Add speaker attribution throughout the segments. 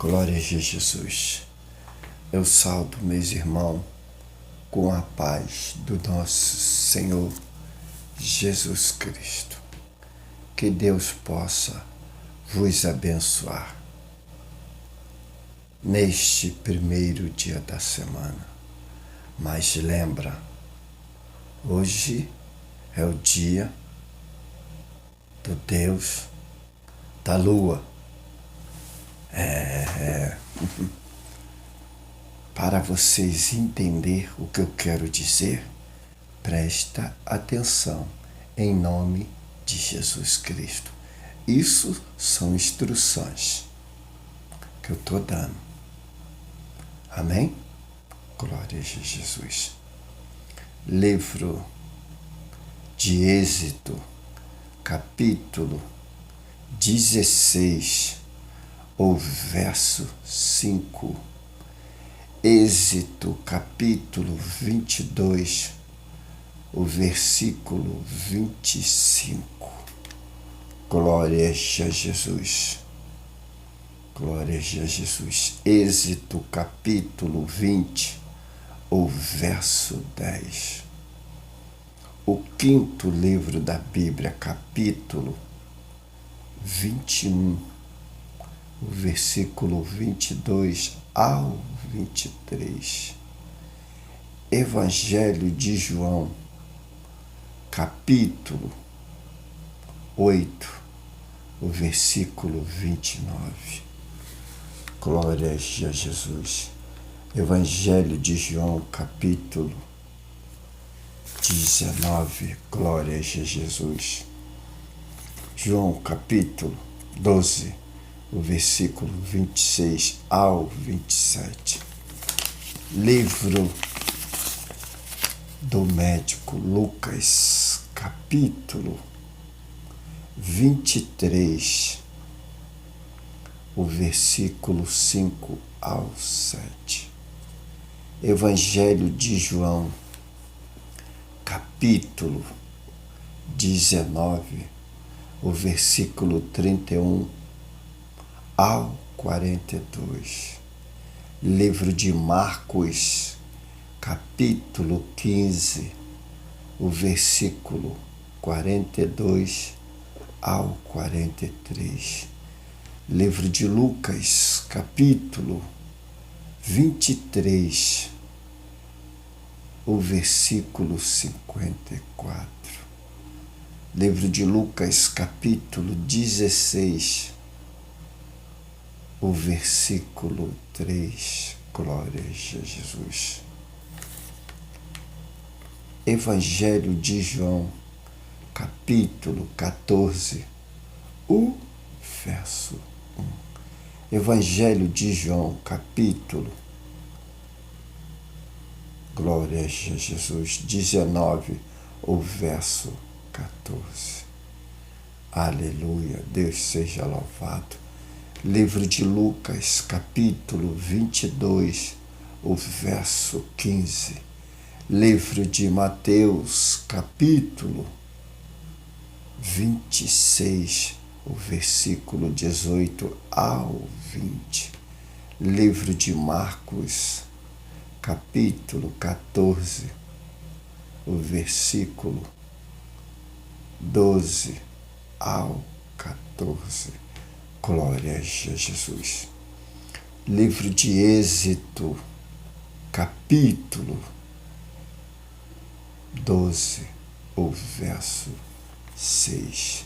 Speaker 1: Glória a Jesus. Eu saldo meus irmãos com a paz do nosso Senhor Jesus Cristo. Que Deus possa vos abençoar neste primeiro dia da semana. Mas lembra, hoje é o dia do Deus da lua. Para vocês entenderem o que eu quero dizer, presta atenção em nome de Jesus Cristo. Isso são instruções que eu estou dando. Amém? Glória a Jesus. Livro de Êxodo, capítulo 16, o verso 5. Êxodo, capítulo 22, o versículo 25. Glória a Jesus. Glória a Jesus. Êxodo, capítulo 20, o verso 10. O quinto livro da Bíblia, capítulo 21, o versículo 22 ao 23. Evangelho de João, capítulo 8, o versículo 29. Glória a Jesus. Evangelho de João, capítulo 19. Glória a Jesus. João, capítulo 12, o versículo 26 ao 27. Livro do médico Lucas, capítulo 23, o versículo 5 ao 7. Evangelho de João, capítulo 19, o versículo 31 ao 42. Livro de Marcos, capítulo 15, o versículo 42 ao 43. Livro de Lucas, capítulo 23, o versículo 54. Livro de Lucas, capítulo 16, o versículo 3. Glória a Jesus. Evangelho de João, capítulo 14, o verso 1. Evangelho de João, capítulo, glória a Jesus, 19, o verso 14. Aleluia, Deus seja louvado. Livro de Lucas, capítulo 22, o verso 15. Livro de Mateus, capítulo 26, o versículo 18 ao 20. Livro de Marcos, capítulo 14, o versículo 12 ao 14. Glória a Jesus. Livro de Êxodo, capítulo 12, o verso 6.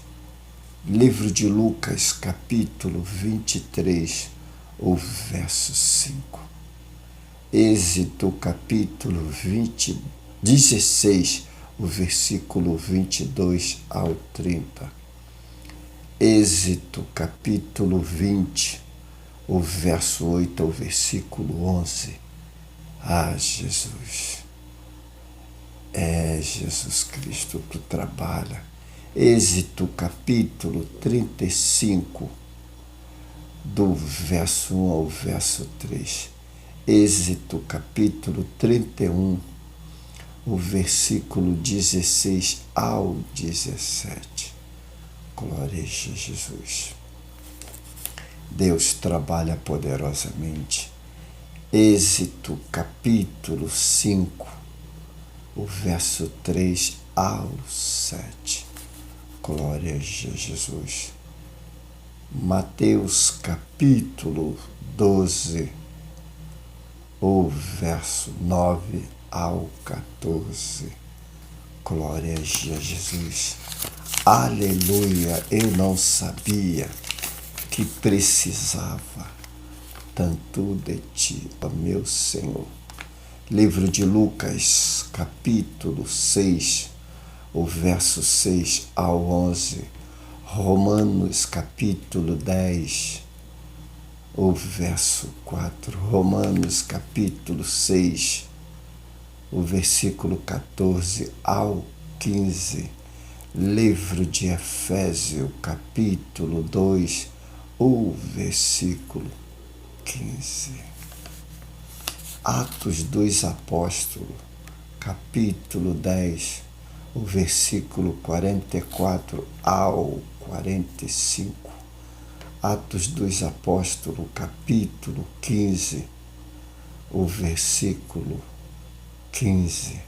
Speaker 1: Livro de Lucas, capítulo 23, o verso 5. Êxodo, capítulo 16, o versículo 22 ao 30. Êxodo, capítulo 20, o verso 8 ao versículo 11. Ah, Jesus. É Jesus Cristo, tu trabalha. Êxodo, capítulo 35, do verso 1 ao verso 3. Êxodo, capítulo 31, o versículo 16 ao 17. Glória a Jesus. Deus trabalha poderosamente. Êxodo capítulo 5, o verso 3 ao 7. Glória a Jesus. Mateus capítulo 12, o verso 9 ao 14. Glória a Jesus. Aleluia, eu não sabia que precisava tanto de ti, ó meu Senhor. Livro de Lucas, capítulo 6, o verso 6 ao 11. Romanos, capítulo 10, o verso 4. Romanos, capítulo 6, o versículo 14 ao 15. Livro de Efésios, capítulo 2, o versículo 15. Atos dos Apóstolos, capítulo 10, o versículo 44 ao 45. Atos dos Apóstolos, capítulo 15, o versículo 15.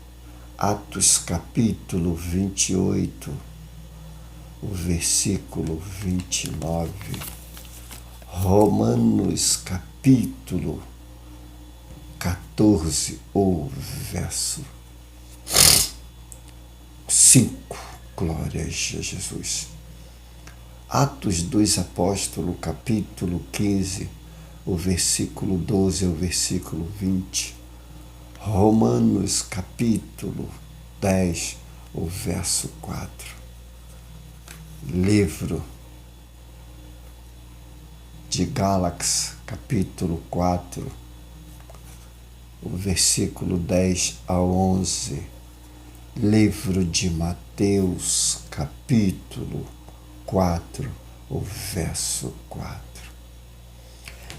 Speaker 1: Atos capítulo 28, o versículo 29. Romanos capítulo 14, o verso 5. Glória a Jesus. Atos dos Apóstolos, capítulo 15, o versículo 12 ao versículo 20. Romanos capítulo 10, o verso 4. Livro de Gálatas, capítulo 4, o versículo 10 ao 11. Livro de Mateus, capítulo 4, o verso 4.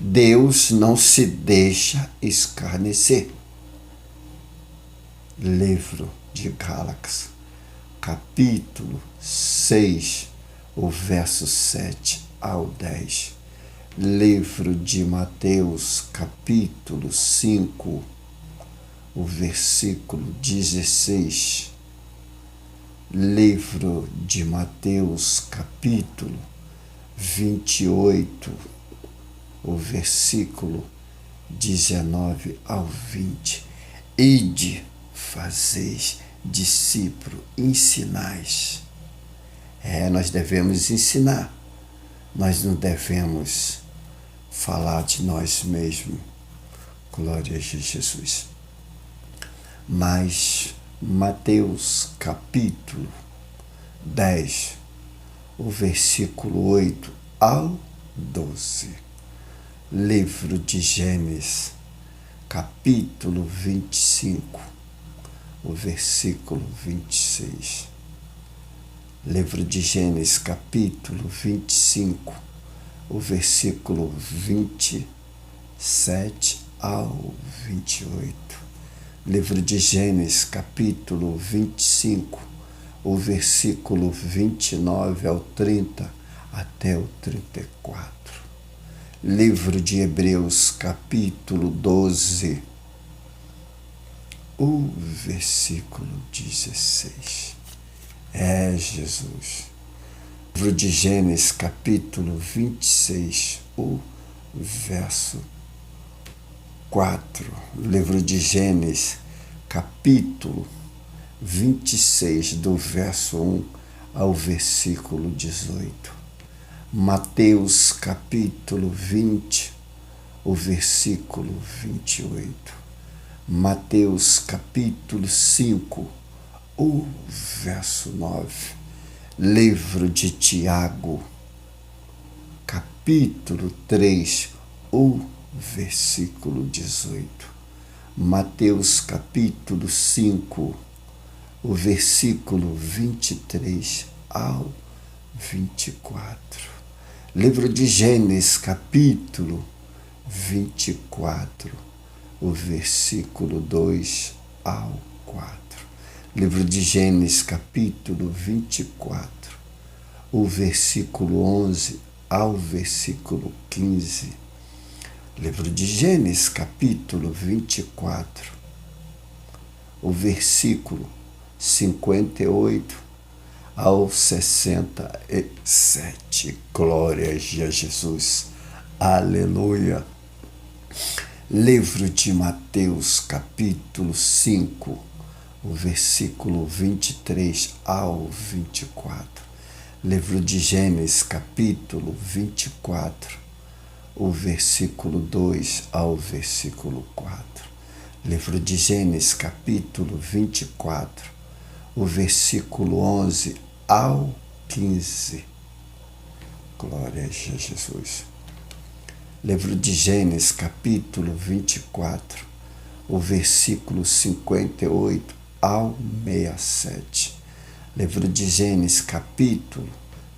Speaker 1: Deus não se deixa escarnecer. Livro de Gálatas, capítulo 6, o verso 7 ao 10. Livro de Mateus, capítulo 5, o versículo 16. Livro de Mateus, capítulo 28, o versículo 19 ao 20. Ide, fazeis discípulo, ensinais. Nós devemos ensinar. Nós não devemos falar de nós mesmos. Glória a Jesus. Mas Mateus capítulo 10, o versículo 8 ao 12. Livro de Gênesis, capítulo 25, o versículo 26. Livro de Gênesis, capítulo 25, o versículo 27 ao 28. Livro de Gênesis, capítulo 25, o versículo 29 ao 30 até o 34. Livro de Hebreus, capítulo 12, o versículo 16. Jesus. Livro de Gênesis, capítulo 26, o verso 4. Livro de Gênesis, capítulo 26, do verso 1 ao versículo 18. Mateus, capítulo 20, o versículo 28. Mateus, capítulo 5, o verso 9. Livro de Tiago, capítulo 3, o versículo 18. Mateus, capítulo 5, o versículo 23 ao 24. Livro de Gênesis, capítulo 24, o versículo 2 ao 4. Livro de Gênesis, capítulo 24, o versículo 11 ao versículo 15. Livro de Gênesis, capítulo 24, o versículo 58 ao 67. Glória a Jesus. Aleluia. Livro de Mateus, capítulo 5, o versículo 23 ao 24. Livro de Gênesis, capítulo 24, o versículo 2 ao versículo 4. Livro de Gênesis, capítulo 24, o versículo 11 ao 15. Glória a Jesus. Livro de Gênesis, capítulo 24, o versículo 58 ao 67. Livro de Gênesis, capítulo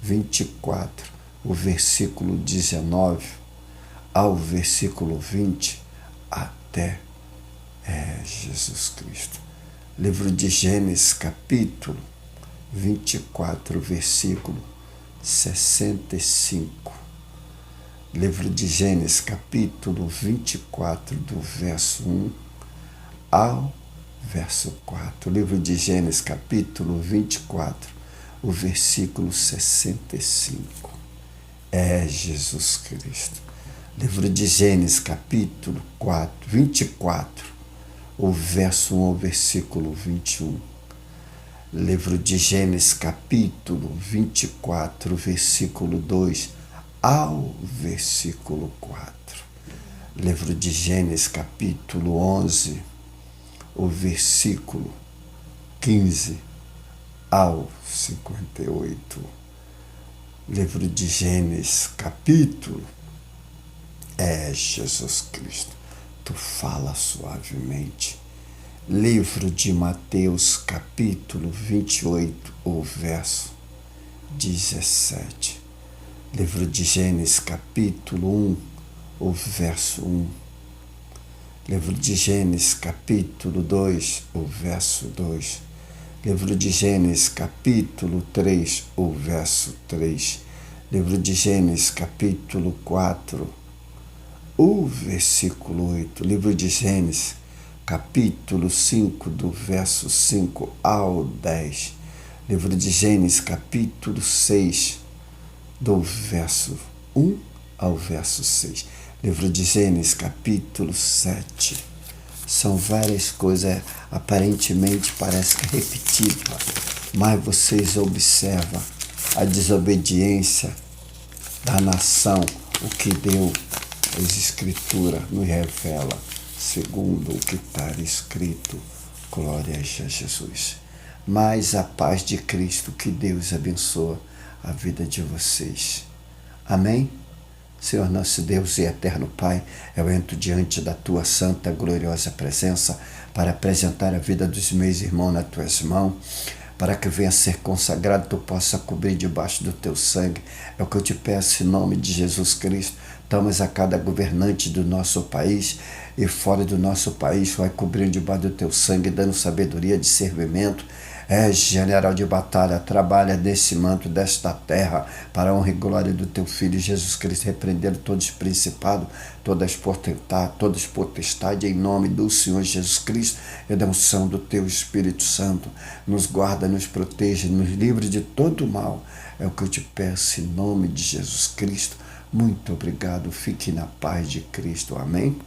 Speaker 1: 24, o versículo 19 ao versículo 20 até Jesus Cristo. Livro de Gênesis, capítulo 24, versículo 65. Livro de Gênesis, capítulo 24, do verso 1 ao verso 4. Livro de Gênesis, capítulo 24, o versículo 65. Jesus Cristo. Livro de Gênesis, capítulo 24, o verso 1 ao versículo 21. Livro de Gênesis, capítulo 24, versículo 2 ao versículo 4. Livro de Gênesis, capítulo 11, o versículo 15 ao 58. Livro de Gênesis, capítulo Jesus Cristo. Tu fala suavemente. Livro de Mateus, capítulo 28, o verso 17. Livro de Gênesis, capítulo 1, o verso 1. Livro de Gênesis, capítulo 2, o verso 2. Livro de Gênesis, capítulo 3, o verso 3. Livro de Gênesis, capítulo 4, o versículo 8. Livro de Gênesis, capítulo 5, do verso 5 ao 10. Livro de Gênesis, capítulo 6, do verso 1 ao verso 6. Livro de Gênesis, capítulo 7. São várias coisas, aparentemente parece que é repetido, mas vocês observam a desobediência da nação, o que Deus, as Escrituras, nos revela, segundo o que está escrito. Glória a Jesus. Mas a paz de Cristo, que Deus abençoe a vida de vocês. Amém? Senhor nosso Deus e eterno Pai, eu entro diante da Tua santa, gloriosa presença para apresentar a vida dos meus irmãos nas Tuas mãos, para que venha ser consagrado, Tu possa cobrir debaixo do Teu sangue. É o que eu te peço em nome de Jesus Cristo. Tomas a cada governante do nosso país e fora do nosso país, vai cobrindo debaixo do Teu sangue, dando sabedoria, discernimento. General de batalha, trabalha nesse manto desta terra para a honra e glória do Teu Filho Jesus Cristo, repreendendo todos os principados, todas as potestades, em nome do Senhor Jesus Cristo, e da unção do Teu Espírito Santo. Nos guarda, nos proteja, nos livre de todo mal. É o que eu te peço em nome de Jesus Cristo. Muito obrigado. Fique na paz de Cristo. Amém.